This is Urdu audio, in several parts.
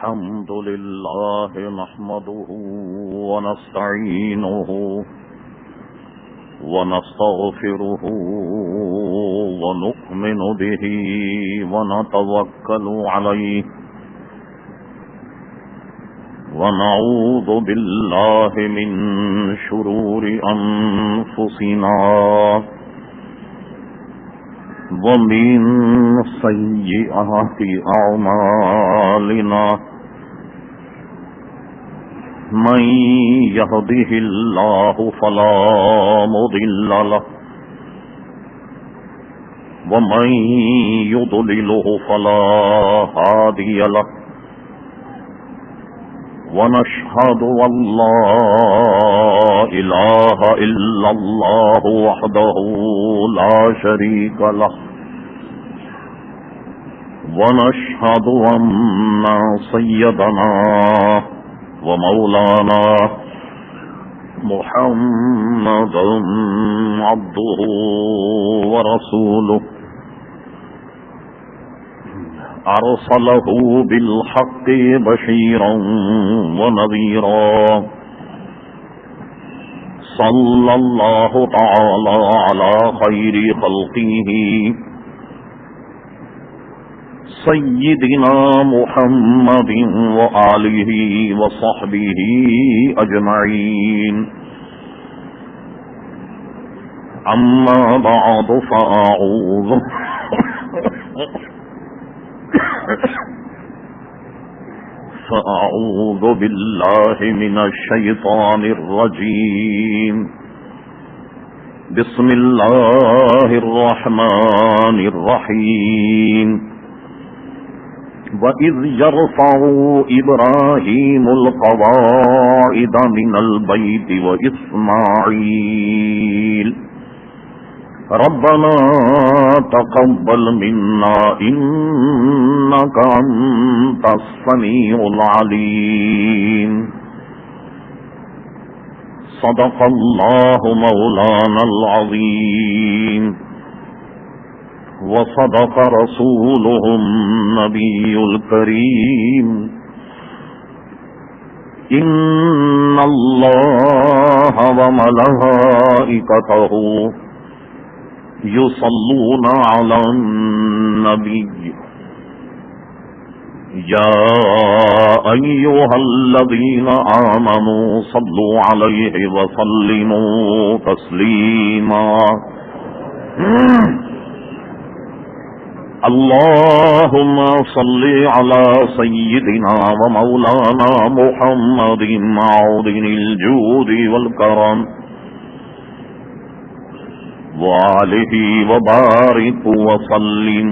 الحمد لله نحمده ونستعينه ونستغفره ونؤمن به ونتوكل عليه ونعوذ بالله من شرور أنفسنا ومن سيئات أعمالنا من يهده الله فلا مضل له ومن يضلله فلا هادي له ونشهد أن لا إله إلا الله وحده لا شريك له ونشهد أن سيدنا ومولانا محمدا عبده ورسوله أرسله بالحق بشيرا ونذيرا صلى الله تعالى على خير خلقه سيدنا محمد وآله وصحبه أجمعين أما بعد فأعوذ بالله من الشيطان الرجيم بسم الله الرحمن الرحيم وَإِذْ يَرْفَعُ إِبْرَاهِيمُ الْقَوَاعِدَ مِنَ الْبَيْتِ وَإِسْمَاعِيلُ رَبَّنَا تَقَبَّلْ مِنَّا إِنَّكَ أَنْتَ السَّمِيعُ الْعَلِيمُ صدق الله مولانا العظيم وصدق رسوله النبي الكريم إن الله وملائكته يصلون على النبي يا أيها الذين آمنوا صلوا عليه وسلموا تسليما اللهم صل على سيدنا ومولانا محمد معدن الجود والكرم وآله وبارك وسلم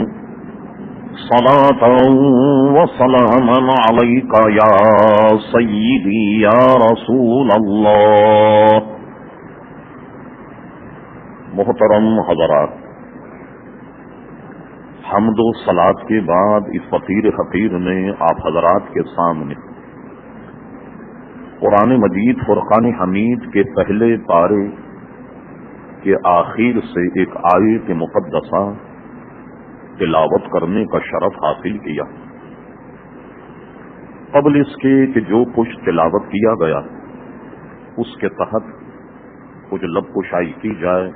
صلاة وسلاما عليك يا سيدي يا رسول الله. محترم حضرات، حمد و صلاۃ کے بعد اس فقیر حقیر نے آپ حضرات کے سامنے قرآن مجید فرقان حمید کے پہلے پارے کے آخر سے ایک آیت مقدسہ تلاوت کرنے کا شرف حاصل کیا. قبل اس کے کہ جو کچھ تلاوت کیا گیا اس کے تحت کچھ لب کشائی کی جائے.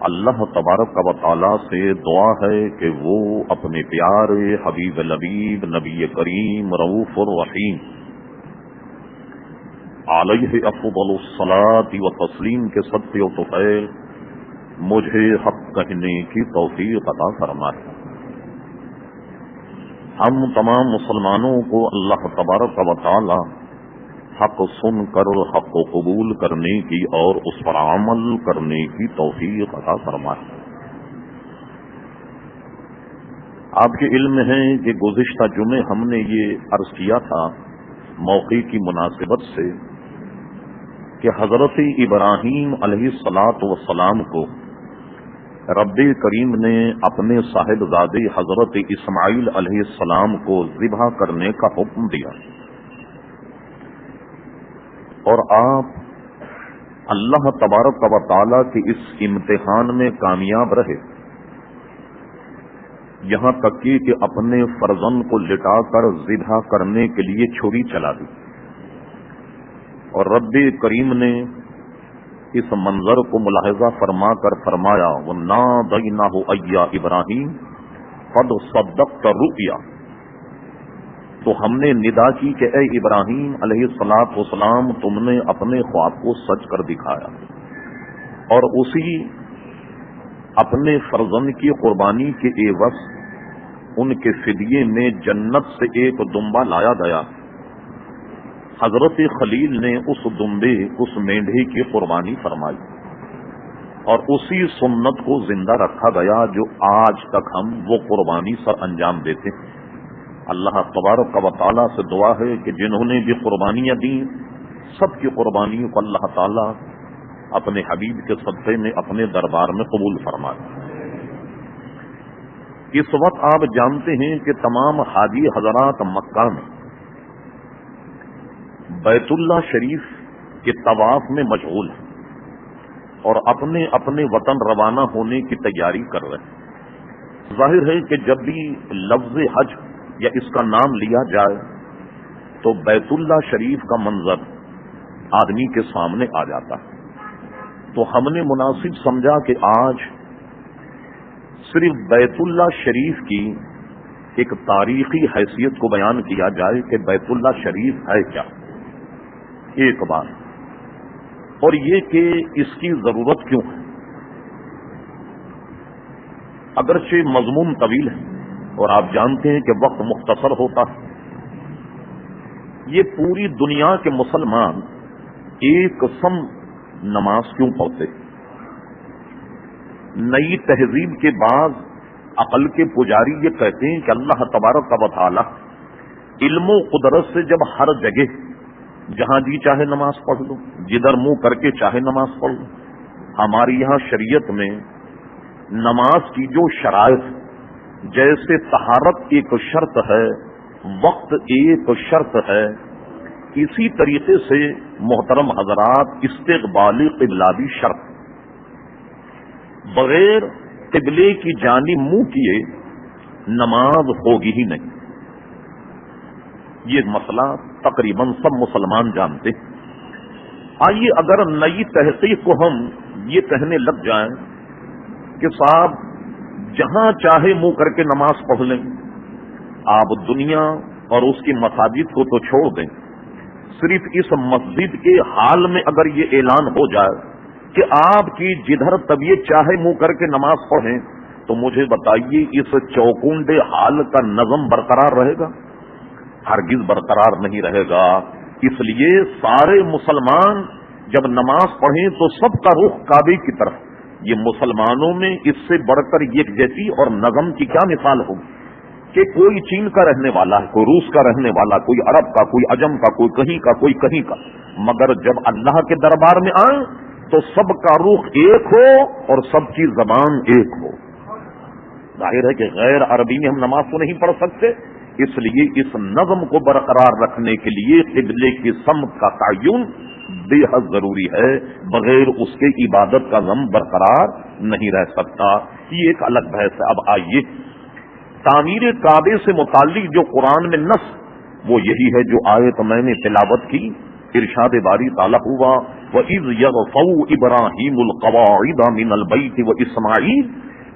اللہ تبارک و تعالی سے دعا ہے کہ وہ اپنے پیارے حبیب لبیب نبی کریم رؤوف الرحیم علیہ افضل الصلاۃ و تسلیم کے صدقے و طفیل مجھے حق کہنے کی توفیق عطا فرمائے. ہم تمام مسلمانوں کو اللہ تبارک و تعالی حق سن کر حق کو قبول کرنے کی اور اس پر عمل کرنے کی توفیق عطا فرمائے. آپ کے علم ہے کہ گزشتہ جمعے ہم نے یہ عرض کیا تھا موقع کی مناسبت سے کہ حضرت ابراہیم علیہ الصلاۃ والسلام کو رب کریم نے اپنے صاحبزادے حضرت اسماعیل علیہ السلام کو ذبح کرنے کا حکم دیا، اور آپ اللہ تبارک و تعالی کے اس امتحان میں کامیاب رہے یہاں تک کہ اپنے فرزند کو لٹا کر ذبح کرنے کے لیے چھری چلا دی، اور رب کریم نے اس منظر کو ملاحظہ فرما کر فرمایا وَنَادَيْنَاهُ أَيَّا إِبْرَاهِيمُ قَدْ صَدَّقْتَ الرُّؤْيَا، تو ہم نے ندا کی کہ اے ابراہیم علیہ الصلوۃ والسلام، تم نے اپنے خواب کو سچ کر دکھایا، اور اسی اپنے فرزند کی قربانی کے عوض ان کے فدیے میں جنت سے ایک دمبا لایا گیا۔ حضرت خلیل نے اس دمبے، اس مینڈھے کی قربانی فرمائی، اور اسی سنت کو زندہ رکھا گیا جو آج تک ہم وہ قربانی سر انجام دیتے ہیں۔ اللہ تبارک و تعالیٰ سے دعا ہے کہ جنہوں نے بھی قربانیاں دیں، سب کی قربانیوں کو اللہ تعالیٰ اپنے حبیب کے صدقے میں اپنے دربار میں قبول فرمائے۔ اس وقت آپ جانتے ہیں کہ تمام حاجی حضرات مکہ میں بیت اللہ شریف کے طواف میں مشغول ہیں اور اپنے اپنے وطن روانہ ہونے کی تیاری کر رہے ہیں۔ ظاہر ہے کہ جب بھی لفظ حج یا اس کا نام لیا جائے تو بیت اللہ شریف کا منظر آدمی کے سامنے آ جاتا ہے، تو ہم نے مناسب سمجھا کہ آج صرف بیت اللہ شریف کی ایک تاریخی حیثیت کو بیان کیا جائے کہ بیت اللہ شریف ہے کیا، ایک بات، اور یہ کہ اس کی ضرورت کیوں ہے۔ اگرچہ مضمون طویل ہے اور آپ جانتے ہیں کہ وقت مختصر ہوتا ہے، یہ پوری دنیا کے مسلمان ایک سم نماز کیوں پڑھتے؟ نئی تہذیب کے بعد عقل کے پجاری یہ کہتے ہیں کہ اللہ تبارک و تعالی علم و قدرت سے جب ہر جگہ جہاں جی چاہے نماز پڑھ لو، جدھر منہ کر کے چاہے نماز پڑھ لو، ہماری یہاں شریعت میں نماز کی جو شرائط، جیسے طہارت ایک شرط ہے، وقت ایک شرط ہے، اسی طریقے سے محترم حضرات استقبال قبلہ بھی شرط۔ بغیر قبلے کی جانب منہ کیے نماز ہوگی ہی نہیں، یہ مسئلہ تقریباً سب مسلمان جانتے ہیں۔ آئیے اگر نئی تحقیق کو ہم یہ کہنے لگ جائیں کہ صاحب جہاں چاہے منہ کر کے نماز پڑھ لیں، آپ دنیا اور اس کی مساجد کو تو چھوڑ دیں، صرف اس مسجد کے حال میں اگر یہ اعلان ہو جائے کہ آپ کی جدھر طبیعت چاہے منہ کر کے نماز پڑھیں، تو مجھے بتائیے اس چوکونڈے حال کا نظم برقرار رہے گا؟ ہرگز برقرار نہیں رہے گا۔ اس لیے سارے مسلمان جب نماز پڑھیں تو سب کا رخ کعبے کی طرف۔ یہ مسلمانوں میں اس سے بڑھ کر یکجہتی اور نظم کی کیا مثال ہوگی کہ کوئی چین کا رہنے والا ہے، کوئی روس کا رہنے والا، کوئی عرب کا، کوئی عجم کا، کوئی کہیں کا، کوئی کہیں کا، مگر جب اللہ کے دربار میں آئیں تو سب کا رخ ایک ہو اور سب کی زبان ایک ہو۔ ظاہر ہے کہ غیر عربی میں ہم نماز تو نہیں پڑھ سکتے، اس لیے اس نظم کو برقرار رکھنے کے لیے قبلے کی سمت کا تعین بے حد ضروری ہے، بغیر اس کے عبادت کا نظم برقرار نہیں رہ سکتا۔ یہ ایک الگ بحث ہے۔ اب آئیے تعمیر کعبے سے متعلق جو قرآن میں نص، وہ یہی ہے جو آیت میں نے تلاوت کی۔ ارشاد باری تعالیٰ ہوا وَإِذْ يَرْفَعُ إِبْرَاهِيمُ الْقَوَاعِدَ مِنَ الْبَيْتِ وَإِسْمَاعِيلُ،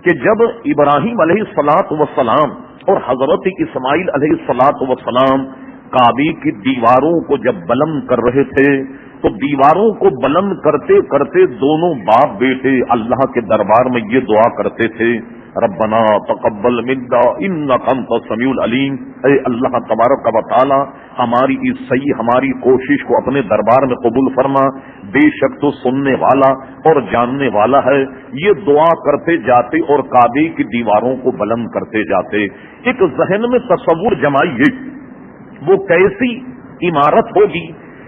کہ جب ابراہیم علیہ الصلاۃ والسلام اور حضرت اسماعیل علیہ الصلاۃ والسلام کعبے کی دیواروں کو جب بلند کر رہے تھے تو دیواروں کو بلند کرتے کرتے دونوں باپ بیٹے اللہ کے دربار میں یہ دعا کرتے تھے، ربنا تقبل منا انک انت السمیع العلیم، اے اللہ تبارک و تعالی ہماری اس صحیح ہماری کوشش کو اپنے دربار میں قبول فرما، بے شک تو سننے والا اور جاننے والا ہے۔ یہ دعا کرتے جاتے اور کعبے کی دیواروں کو بلند کرتے جاتے۔ ایک ذہن میں تصور جمائیے وہ کیسی عمارت ہوگی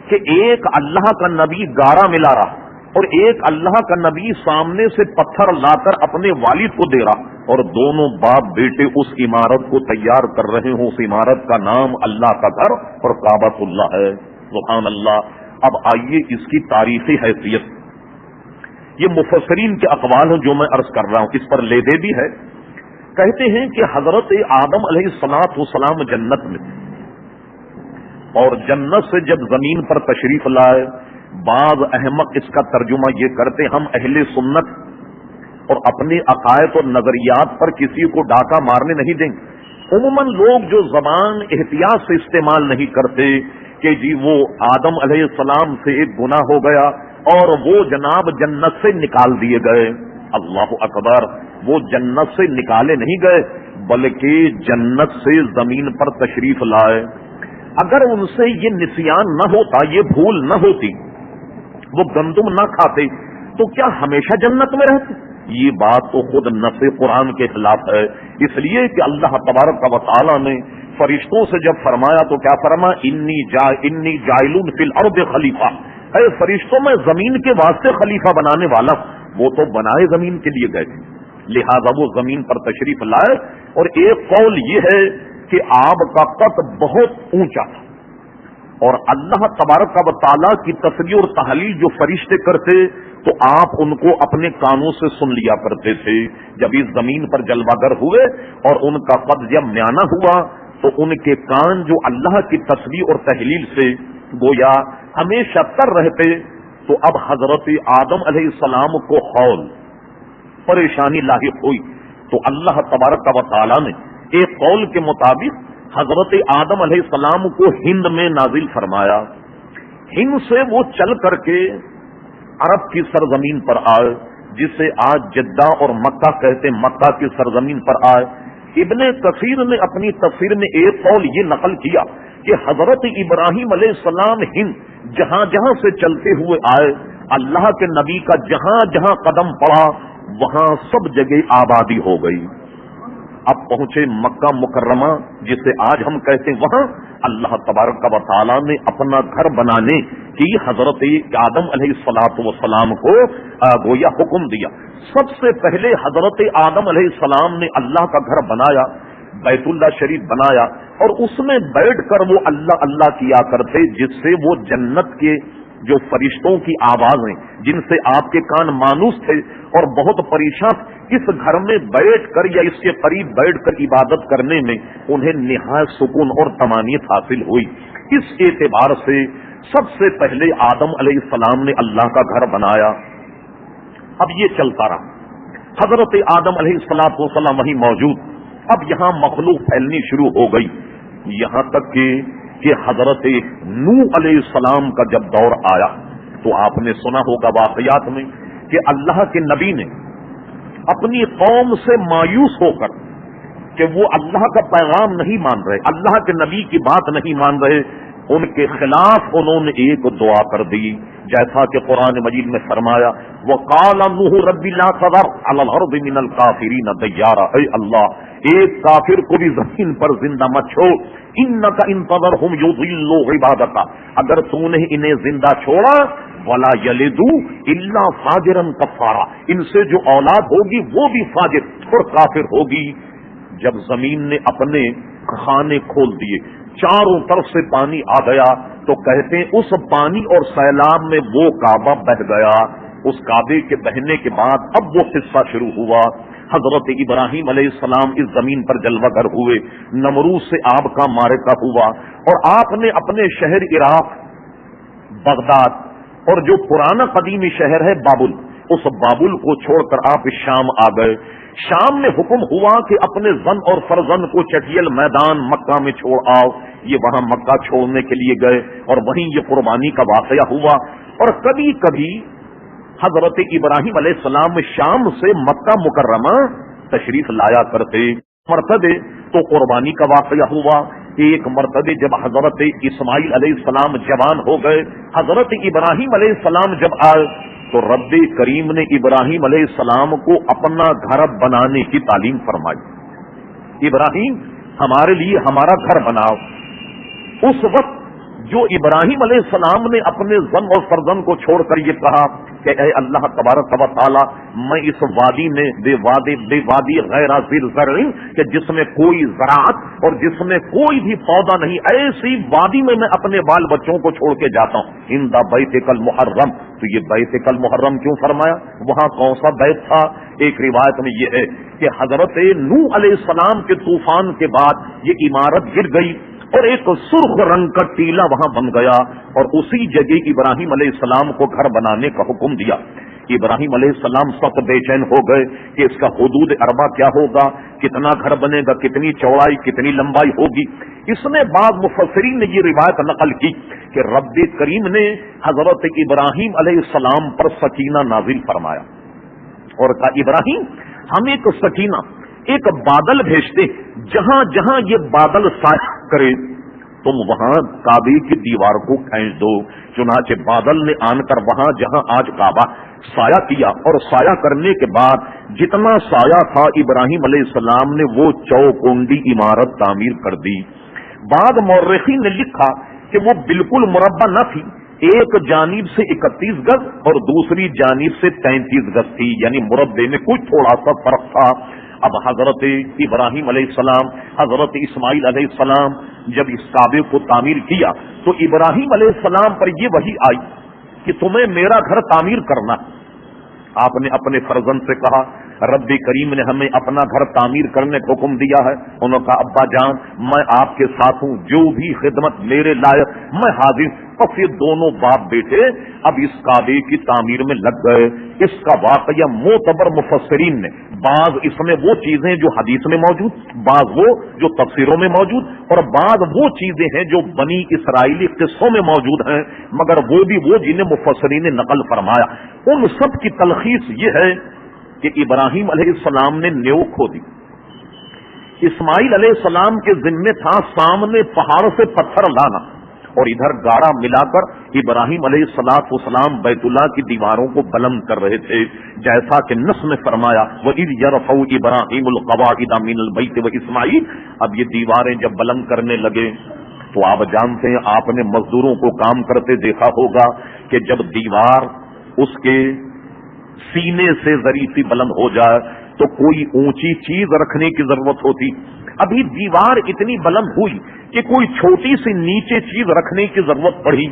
کہ ایک اللہ کا نبی گارا ملا رہا اور ایک اللہ کا نبی سامنے سے پتھر لا کر اپنے والد کو دے رہا، اور دونوں باپ بیٹے اس عمارت کو تیار کر رہے ہوں۔ اس عمارت کا نام اللہ کا گھر اور کعبۃ اللہ ہے۔ سبحان اللہ۔ اب آئیے اس کی تاریخی حیثیت، یہ مفسرین کے اقوال ہیں جو میں عرض کر رہا ہوں، اس پر لیدے بھی ہے۔ کہتے ہیں کہ حضرت آدم علیہ السلام جنت میں تھے، اور جنت سے جب زمین پر تشریف لائے، بعض احمق اس کا ترجمہ یہ کرتے ہم اہل سنت اور اپنے عقائد اور نظریات پر کسی کو ڈاکہ مارنے نہیں دیں گے۔ عموماً لوگ جو زبان احتیاط سے استعمال نہیں کرتے کہ جی وہ آدم علیہ السلام سے ایک گناہ ہو گیا اور وہ جناب جنت سے نکال دیے گئے، اللہ اکبر، وہ جنت سے نکالے نہیں گئے بلکہ جنت سے زمین پر تشریف لائے۔ اگر ان سے یہ نسیان نہ ہوتا، یہ بھول نہ ہوتی، وہ گندم نہ کھاتے تو کیا ہمیشہ جنت میں رہتے؟ یہ بات تو خود نص قرآن کے خلاف ہے، اس لیے کہ اللہ تبارک و تعالی نے فرشتوں سے جب فرمایا تو کیا فرمایا؟ انی جاعل فی الارض خلیفہ، اے فرشتوں میں زمین کے واسطے خلیفہ بنانے والا ہوں۔ وہ تو بنائے زمین کے لیے گئے تھے، لہذا وہ زمین پر تشریف لائے۔ اور ایک قول یہ ہے کہ آب کا قط بہت اونچا تھا، اور اللہ تبارک و تعالیٰ کی تصریح اور تحلیل جو فرشتے کرتے تو آپ ان کو اپنے کانوں سے سن لیا کرتے تھے۔ جب اس زمین پر جلوہ گر ہوئے اور ان کا قد جب میانہ ہوا تو ان کے کان جو اللہ کی تصریح اور تحلیل سے گویا ہمیشہ تر رہتے، تو اب حضرت آدم علیہ السلام کو خول پریشانی لاحق ہوئی، تو اللہ تبارک و تعالیٰ نے ایک قول کے مطابق حضرت آدم علیہ السلام کو ہند میں نازل فرمایا۔ ہند سے وہ چل کر کے عرب کی سرزمین پر آئے، جسے آج جدہ اور مکہ کہتے، مکہ کی سرزمین پر آئے۔ ابن کثیر نے اپنی تفسیر میں ایک قول یہ نقل کیا کہ حضرت ابراہیم علیہ السلام ہند جہاں جہاں سے چلتے ہوئے آئے، اللہ کے نبی کا جہاں جہاں قدم پڑا وہاں سب جگہ آبادی ہو گئی۔ اب پہنچے مکہ مکرمہ جسے آج ہم کہتے ہیں، وہاں اللہ تبارک و تعالیٰ نے اپنا گھر بنانے کی حضرت آدم علیہ السلام کو گویا حکم دیا۔ سب سے پہلے حضرت آدم علیہ السلام نے اللہ کا گھر بنایا، بیت اللہ شریف بنایا، اور اس میں بیٹھ کر وہ اللہ اللہ کیا کرتے، جس سے وہ جنت کے جو فرشتوں کی آوازیں جن سے آپ کے کان مانوس تھے اور بہت پریشان، اس گھر میں بیٹھ کر یا اس کے قریب بیٹھ کر عبادت کرنے میں انہیں نہایت سکون اور طمانینت حاصل ہوئی۔ اس اعتبار سے سب سے پہلے آدم علیہ السلام نے اللہ کا گھر بنایا۔ اب یہ چلتا رہا، حضرت آدم علیہ السلام وہیں موجود، اب یہاں مخلوق پھیلنی شروع ہو گئی، یہاں تک کہ حضرت نوح علیہ السلام کا جب دور آیا تو آپ نے سنا ہوگا واقعات میں کہ اللہ کے نبی نے اپنی قوم سے مایوس ہو کر کہ وہ اللہ کا پیغام نہیں مان رہے، اللہ کے نبی کی بات نہیں مان رہے، ان کے خلاف انہوں نے ایک دعا کر دی، جیسا کہ قرآن مجید میں فرمایا وَقَالَ نُوحٌ رَبِّ لَا تَذَرْ عَلَى الْأَرْضِ مِنَ الْكَافِرِينَ دَيَّارًا، اے اللہ ایک کافر کو بھی زمین پر زندہ مت چھوڑ، اِنَّكَ إِن تَذَرْهُمْ يُضِلُّوا عِبَادَكَ، اگر تو نے انہیں زندہ چھوڑا وَلَا يَلِدُوا إِلَّا فَاجِرًا كَفَّارًا، ان سے جو اولاد ہوگی وہ بھی فاجر اور کافر ہوگی۔ جب زمین نے اپنے خانے کھول دیے، چاروں طرف سے پانی آ گیا، تو کہتے ہیں اس پانی اور سیلاب میں وہ کعبہ بہ گیا۔ اس کعبے کے بہنے کے بعد اب وہ قصہ شروع ہوا، حضرت ابراہیم علیہ السلام اس زمین پر جلوہ گر ہوئے، نمرود سے آپ کا معرکہ ہوا، اور آپ نے اپنے شہر عراق بغداد اور جو پرانا قدیمی شہر ہے بابل، اس بابل کو چھوڑ کر آپ شام آ گئے۔ شام میں حکم ہوا کہ اپنے زن اور فرزند کو چٹیل میدان مکہ میں چھوڑ آؤ، یہ وہاں مکہ چھوڑنے کے لیے گئے اور وہیں یہ قربانی کا واقعہ ہوا۔ اور کبھی کبھی حضرت ابراہیم علیہ السلام شام سے مکہ مکرمہ تشریف لایا کرتے، مرتبہ تو قربانی کا واقعہ ہوا۔ ایک مرتبہ جب حضرت اسماعیل علیہ السلام جوان ہو گئے، حضرت ابراہیم علیہ السلام جب آئے تو رب کریم نے ابراہیم علیہ السلام کو اپنا گھر بنانے کی تعلیم فرمائی، ابراہیم ہمارے لیے ہمارا گھر بناؤ۔ اس وقت جو ابراہیم علیہ السلام نے اپنے زن اور فرزند کو چھوڑ کر یہ کہا کہ اے اللہ تبارک و تعالی، میں اس وادی میں بے وادی غیر ذی زرع، کہ جس میں کوئی زراعت اور جس میں کوئی بھی پودا نہیں، ایسی وادی میں اپنے بال بچوں کو چھوڑ کے جاتا ہوں، عند بیتک المحرم۔ تو یہ بیتک المحرم کیوں فرمایا؟ وہاں کون سا بیت تھا؟ ایک روایت میں یہ ہے کہ حضرت نوح علیہ السلام کے طوفان کے بعد یہ عمارت گر گئی اور ایک سرخ رنگ کا ٹیلا وہاں بن گیا، اور اسی جگہ ابراہیم علیہ السلام کو گھر بنانے کا حکم دیا۔ ابراہیم علیہ السلام سخت بے چین ہو گئے کہ اس کا حدود اربع کیا ہوگا، کتنا گھر بنے گا، کتنی چوڑائی کتنی لمبائی ہوگی۔ اس میں بعض مفسرین نے یہ روایت نقل کی کہ رب کریم نے حضرت ابراہیم علیہ السلام پر سکینہ نازل فرمایا اور کہا ابراہیم ہم ایک سکینہ، ایک بادل بھیجتے، جہاں جہاں یہ بادل سایہ کرے تم وہاں کعبے کی دیوار کو کھینچ دو۔ چنانچہ بادل نے آن کر وہاں جہاں آج کعبہ سایہ کیا، اور سایہ کرنے کے بعد جتنا سایہ تھا ابراہیم علیہ السلام نے وہ چوکونڈی عمارت تعمیر کر دی۔ بعد مورخین نے لکھا کہ وہ بالکل مربع نہ تھی، ایک جانب سے 31 گز اور دوسری جانب سے 33 گز تھی، یعنی مربع میں کچھ تھوڑا سا فرق تھا۔ اب حضرت ابراہیم علیہ السلام، حضرت اسماعیل علیہ السلام جب اس کعبے کو تعمیر کیا تو ابراہیم علیہ السلام پر یہ وحی آئی کہ تمہیں میرا گھر تعمیر کرنا۔ آپ نے اپنے فرزند سے کہا، رب کریم نے ہمیں اپنا گھر تعمیر کرنے کا حکم دیا ہے۔ انہوں نے کہا ابا جان میں آپ کے ساتھ ہوں، جو بھی خدمت میرے لائق میں حاضر۔ اور پھر دونوں باپ بیٹے اب اس کعبے کی تعمیر میں لگ گئے۔ اس کا واقعہ معتبر مفسرین نے، بعض اس میں وہ چیزیں جو حدیث میں موجود، بعض وہ جو تفسیروں میں موجود، اور بعض وہ چیزیں ہیں جو بنی اسرائیلی قصوں میں موجود ہیں، مگر وہ بھی وہ جنہیں مفسرین نے نقل فرمایا۔ ان سب کی تلخیص یہ ہے کہ ابراہیم علیہ السلام نے نیو کھو دی، اسماعیل علیہ السلام کے ذمے تھا سامنے پہاڑ سے پتھر لانا، اور ادھر گاڑا ملا کر ابراہیم علیہ السلام بیت اللہ کی دیواروں کو بلند کر رہے تھے، جیسا کہ نص میں فرمایا وَإِذْ يَرْفَعُ إِبْرَاهِيمُ الْقَوَاعِدَ مِنَ الْبَيْتِ وَإِسْمَاعِيلُ۔ اب یہ دیواریں جب بلند کرنے لگے تو آپ جانتے ہیں، آپ نے مزدوروں کو کام کرتے دیکھا ہوگا کہ جب دیوار اس کے سینے سے ذری سی بلند ہو جائے تو کوئی اونچی چیز رکھنے کی ضرورت ہوتی۔ ابھی دیوار اتنی بلند ہوئی کہ کوئی چھوٹی سی نیچے چیز رکھنے کی ضرورت پڑی،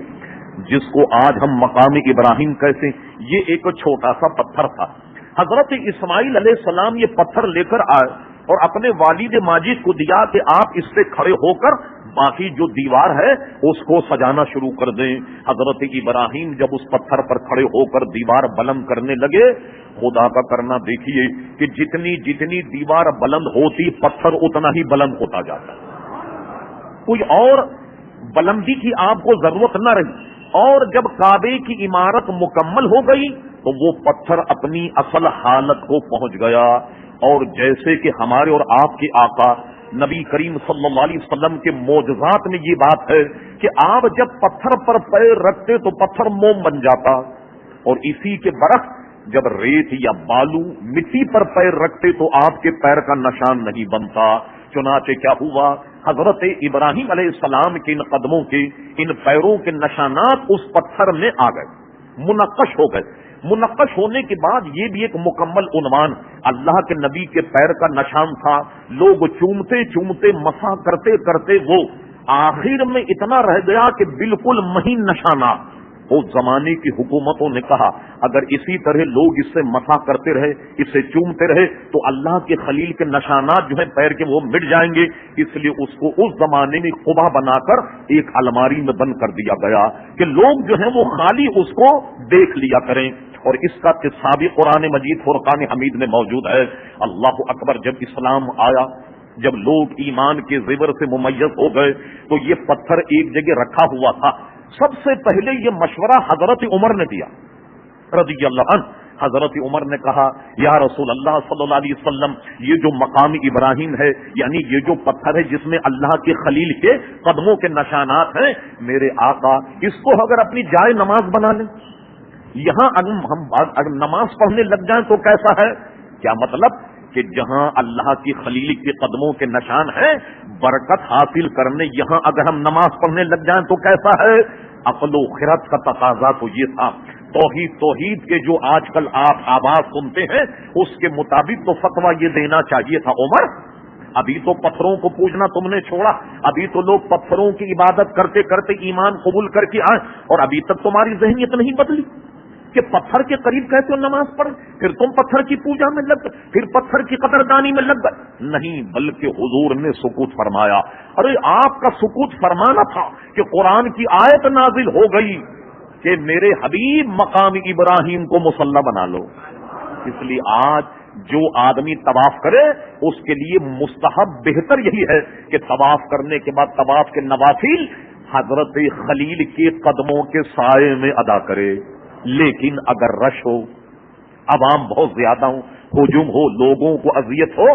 جس کو آج ہم مقام ابراہیم کہتے ہیں۔ یہ ایک چھوٹا سا پتھر تھا۔ حضرت اسماعیل علیہ السلام یہ پتھر لے کر آئے اور اپنے والد ماجد کو دیا کہ آپ اس سے کھڑے ہو کر باقی جو دیوار ہے اس کو سجانا شروع کر دیں۔ حضرت ابراہیم جب اس پتھر پر کھڑے ہو کر دیوار بلند کرنے لگے، خدا کا کرنا دیکھیے کہ جتنی جتنی دیوار بلند ہوتی پتھر اتنا ہی بلند ہوتا جاتا، کوئی اور بلندی کی آپ کو ضرورت نہ رہی۔ اور جب کعبے کی عمارت مکمل ہو گئی تو وہ پتھر اپنی اصل حالت کو پہنچ گیا، اور جیسے کہ ہمارے اور آپ کے آقا نبی کریم صلی اللہ علیہ وسلم کے معجزات میں یہ بات ہے کہ آپ جب پتھر پر پیر رکھتے تو پتھر موم بن جاتا، اور اسی کے برعکس جب ریت یا بالو مٹی پر پیر رکھتے تو آپ کے پیر کا نشان نہیں بنتا۔ چنانچہ کیا ہوا، حضرت ابراہیم علیہ السلام کے ان قدموں کے، ان پیروں کے نشانات اس پتھر میں آ گئے، منقش ہو گئے۔ منقش ہونے کے بعد یہ بھی ایک مکمل عنوان، اللہ کے نبی کے پیر کا نشان تھا۔ لوگ چومتے چومتے مسح کرتے کرتے وہ آخر میں اتنا رہ گیا کہ بالکل مہین نشانات۔ اس زمانے کی حکومتوں نے کہا اگر اسی طرح لوگ اس سے مسح کرتے رہے، اس سے چومتے رہے تو اللہ کے خلیل کے نشانات جو ہیں پیر کے وہ مٹ جائیں گے، اس لیے اس کو اس زمانے میں قبا بنا کر ایک الماری میں بند کر دیا گیا کہ لوگ جو ہیں وہ خالی اس کو دیکھ لیا کریں۔ اور اس کا قصہ بھی قرآن مجید فرقان حمید میں موجود ہے۔ اللہ اکبر، جب اسلام آیا، جب لوگ ایمان کے زیور سے ممیز ہو گئے تو یہ پتھر ایک جگہ رکھا ہوا تھا۔ سب سے پہلے یہ مشورہ حضرت عمر نے دیا رضی اللہ عنہ۔ حضرت عمر نے کہا یا رسول اللہ صلی اللہ علیہ وسلم، یہ جو مقام ابراہیم ہے، یعنی یہ جو پتھر ہے جس میں اللہ کے خلیل کے قدموں کے نشانات ہیں، میرے آقا اس کو اگر اپنی جائے نماز بنا لیں، یہاں اگر ہم نماز پڑھنے لگ جائیں تو کیسا ہے؟ کیا مطلب کہ جہاں اللہ کی خلیل کے قدموں کے نشان ہیں، برکت حاصل کرنے یہاں اگر ہم نماز پڑھنے لگ جائیں تو کیسا ہے؟ عقل و خرد کا تقاضا تو یہ تھا، توحید کے جو آج کل آپ آواز سنتے ہیں اس کے مطابق تو فتویٰ یہ دینا چاہیے تھا عمر، ابھی تو پتھروں کو پوجنا تم نے چھوڑا، ابھی تو لوگ پتھروں کی عبادت کرتے کرتے ایمان قبول کر کے آئے، اور ابھی تک تمہاری ذہنیت نہیں بدلی کہ پتھر کے قریب کہتے ہو نماز پڑھ، پھر تم پتھر کی پوجا میں لگ گئے، پھر پتھر کی قدردانی میں لگ گئے۔ نہیں، بلکہ حضور نے سکوت فرمایا۔ ارے آپ کا سکوت فرمانا تھا کہ قرآن کی آیت نازل ہو گئی کہ میرے حبیب مقام ابراہیم کو مصلی بنا لو۔ اس لیے آج جو آدمی طواف کرے اس کے لیے مستحب بہتر یہی ہے کہ طواف کرنے کے بعد طواف کے نوافل حضرت خلیل کے قدموں کے سائے میں ادا کرے۔ لیکن اگر رش ہو، عوام بہت زیادہ ہو، ہجوم ہو، لوگوں کو اذیت ہو،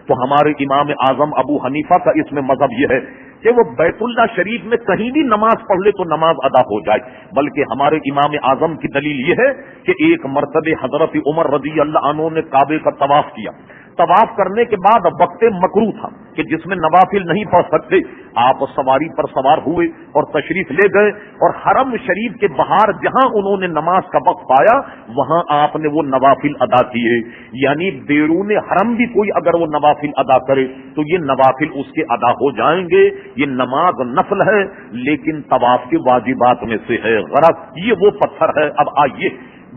تو ہمارے امام اعظم ابو حنیفہ کا اس میں مذہب یہ ہے کہ وہ بیت اللہ شریف میں کہیں بھی نماز پڑھ لے تو نماز ادا ہو جائے، بلکہ ہمارے امام اعظم کی دلیل یہ ہے کہ ایک مرتبہ حضرت عمر رضی اللہ عنہ نے کعبے کا طواف کیا، طواف کرنے کے بعد وقت مکروہ تھا کہ جس میں نوافل نہیں پڑھ سکتے، آپ سواری پر سوار ہوئے اور تشریف لے گئے، اور حرم شریف کے باہر جہاں انہوں نے نماز کا وقت پایا وہاں آپ نے وہ نوافل ادا کیے۔ یعنی بیرون حرم بھی کوئی اگر وہ نوافل ادا کرے تو یہ نوافل اس کے ادا ہو جائیں گے۔ یہ نماز نفل ہے لیکن طواف کے واجبات میں سے ہے۔ غرض یہ وہ پتھر ہے۔ اب آئیے،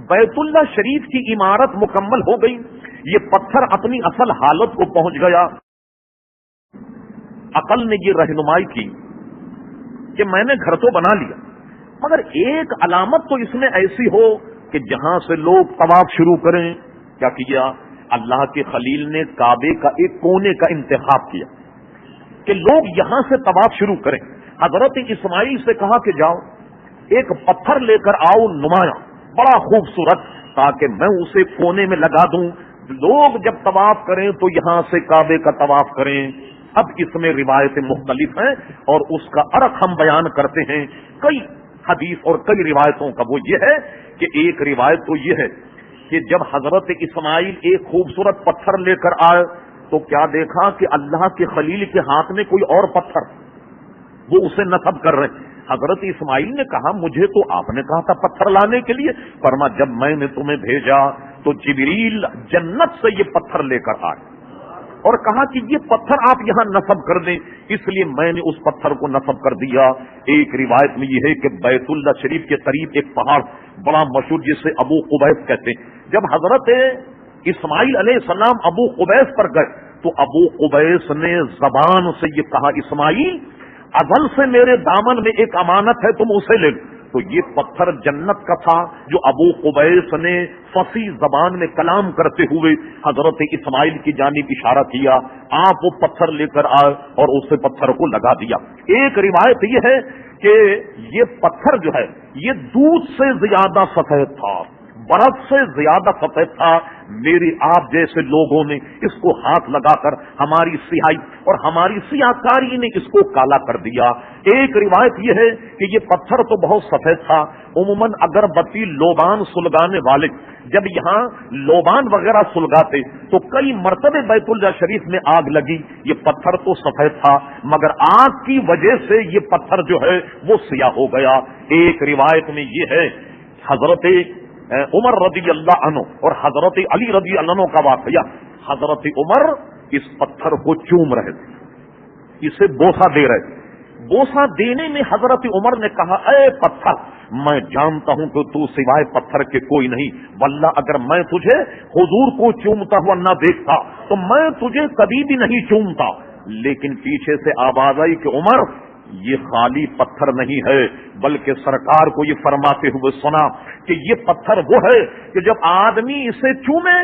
بیت اللہ شریف کی عمارت مکمل ہو گئی، یہ پتھر اپنی اصل حالت کو پہنچ گیا۔ عقل نے یہ رہنمائی کی کہ میں نے گھر تو بنا لیا، مگر ایک علامت تو اس میں ایسی ہو کہ جہاں سے لوگ طواف شروع کریں۔ کیا کیا؟ اللہ کے خلیل نے کعبے کا ایک کونے کا انتخاب کیا کہ لوگ یہاں سے طواف شروع کریں۔ حضرت اسماعیل سے کہا کہ جاؤ ایک پتھر لے کر آؤ نمایاں، بڑا خوبصورت، تاکہ میں اسے کونے میں لگا دوں، لوگ جب طواف کریں تو یہاں سے کعبے کا طواف کریں۔ اب اس میں روایتیں مختلف ہیں اور اس کا عرق ہم بیان کرتے ہیں۔ کئی حدیث اور کئی روایتوں کا وہ یہ ہے کہ ایک روایت تو یہ ہے کہ جب حضرت اسماعیل ایک خوبصورت پتھر لے کر آئے تو کیا دیکھا کہ اللہ کے خلیل کے ہاتھ میں کوئی اور پتھر، وہ اسے نصب کر رہے ہیں۔ حضرت اسماعیل نے کہا مجھے تو آپ نے کہا تھا پتھر لانے کے لیے، فرما جب میں نے تمہیں بھیجا تو جبریل جنت سے یہ پتھر لے کر آئے اور کہا کہ یہ پتھر آپ یہاں نصب کر دیں، اس لیے میں نے اس پتھر کو نصب کر دیا۔ ایک روایت میں یہ ہے کہ بیت اللہ شریف کے قریب ایک پہاڑ بڑا مشہور جسے ابو قبیس کہتے ہیں، جب حضرت اسماعیل علیہ السلام ابو قبیس پر گئے تو ابو قبیس نے زبان سے یہ کہا اسماعیل ازل سے میرے دامن میں ایک امانت ہے، تم اسے لے لو۔ تو یہ پتھر جنت کا تھا جو ابو قبیس نے فصیح زبان میں کلام کرتے ہوئے حضرت اسماعیل کی جانب اشارہ کیا، آپ وہ پتھر لے کر آئے اور اسے پتھر کو لگا دیا۔ ایک روایت یہ ہے کہ یہ پتھر جو ہے یہ دودھ سے زیادہ سفید تھا، برف سے زیادہ سفید تھا۔ میرے آپ جیسے لوگوں نے اس کو ہاتھ لگا کر ہماری سیاہی اور ہماری سیاہ کاری نے اس کو کالا کر دیا۔ ایک روایت یہ ہے کہ یہ پتھر تو بہت سفید تھا، عموماً اگر بتی لوبان سلگانے والے جب یہاں لوبان وغیرہ سلگاتے تو کئی مرتبے بیت اللہ شریف میں آگ لگی، یہ پتھر تو سفید تھا مگر آگ کی وجہ سے یہ پتھر جو ہے وہ سیاہ ہو گیا۔ ایک روایت میں یہ ہے حضرت عمر رضی اللہ عنہ اور حضرت علی رضی اللہ عنہ کا واقعہ، حضرت عمر اس پتھر کو چوم رہے تھے، اسے بوسہ دے رہے تھے۔ بوسہ دینے میں حضرت عمر نے کہا اے پتھر، میں جانتا ہوں کہ تو سوائے پتھر کے کوئی نہیں، واللہ اگر میں تجھے حضور کو چومتا ہوا نہ دیکھتا تو میں تجھے کبھی بھی نہیں چومتا۔ لیکن پیچھے سے آواز آئی کہ عمر یہ خالی پتھر نہیں ہے، بلکہ سرکار کو یہ فرماتے ہوئے سنا کہ یہ پتھر وہ ہے کہ جب آدمی اسے چومے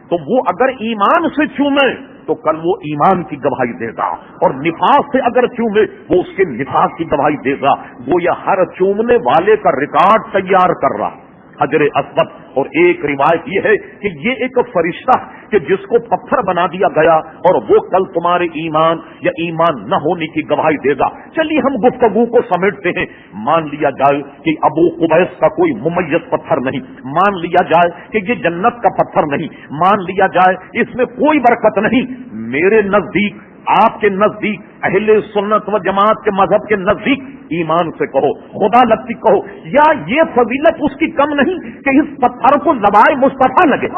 تو وہ اگر ایمان سے چومے تو کل وہ ایمان کی گواہی دے گا، اور نفاق سے اگر چومے وہ اس کے نفاق کی گواہی دے گا۔ وہ یہ ہر چومنے والے کا ریکارڈ تیار کر رہا۔ حجر اسود، اور ایک روایت یہ ہے کہ یہ ایک فرشتہ کہ جس کو پتھر بنا دیا گیا اور وہ کل تمہارے ایمان یا ایمان نہ ہونے کی گواہی دے گا۔ چلیے ہم گفتگو کو سمیٹتے ہیں۔ مان لیا جائے کہ ابو قبیس کا کوئی ممیز پتھر نہیں، مان لیا جائے کہ یہ جنت کا پتھر نہیں، مان لیا جائے اس میں کوئی برکت نہیں، میرے نزدیک، آپ کے نزدیک، اہل سنت و جماعت کے مذہب کے نزدیک ایمان سے کہو، خدا لگتی کہو، یا یہ فضیلت اس کی کم نہیں کہ اس پتھر کو لبائے مصطفیٰ لگے۔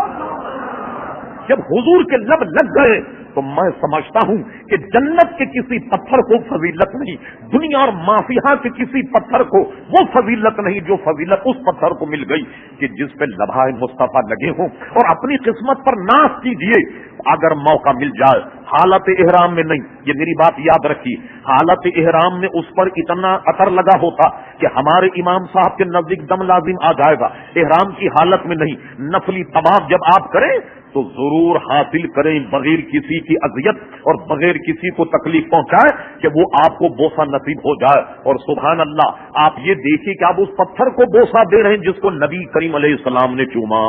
جب حضور کے لب لگ گئے تو میں سمجھتا ہوں کہ جنت کے کسی پتھر کو فضیلت نہیں، دنیا اور مافیہ کے کسی پتھر کو وہ فضیلت نہیں جو فضیلت اس پتھر کو مل گئی کہ جس پہ لبھائے مصطفیٰ لگے ہوں۔ اور اپنی قسمت پر ناز کیجئے، اگر موقع مل جائے، حالت احرام میں نہیں، یہ میری بات یاد رکھیے، حالت احرام میں اس پر اتنا اثر لگا ہوتا کہ ہمارے امام صاحب کے نزدیک دم لازم آ جائے گا، احرام کی حالت میں نہیں، نفلی طواف جب آپ کریں تو ضرور حاصل کریں بغیر کسی کی اذیت اور بغیر کسی کو تکلیف پہنچائے کہ وہ آپ کو بوسہ نصیب ہو جائے۔ اور سبحان اللہ، آپ یہ دیکھیے کہ آپ اس پتھر کو بوسہ دے رہے ہیں جس کو نبی کریم علیہ السلام نے چوما۔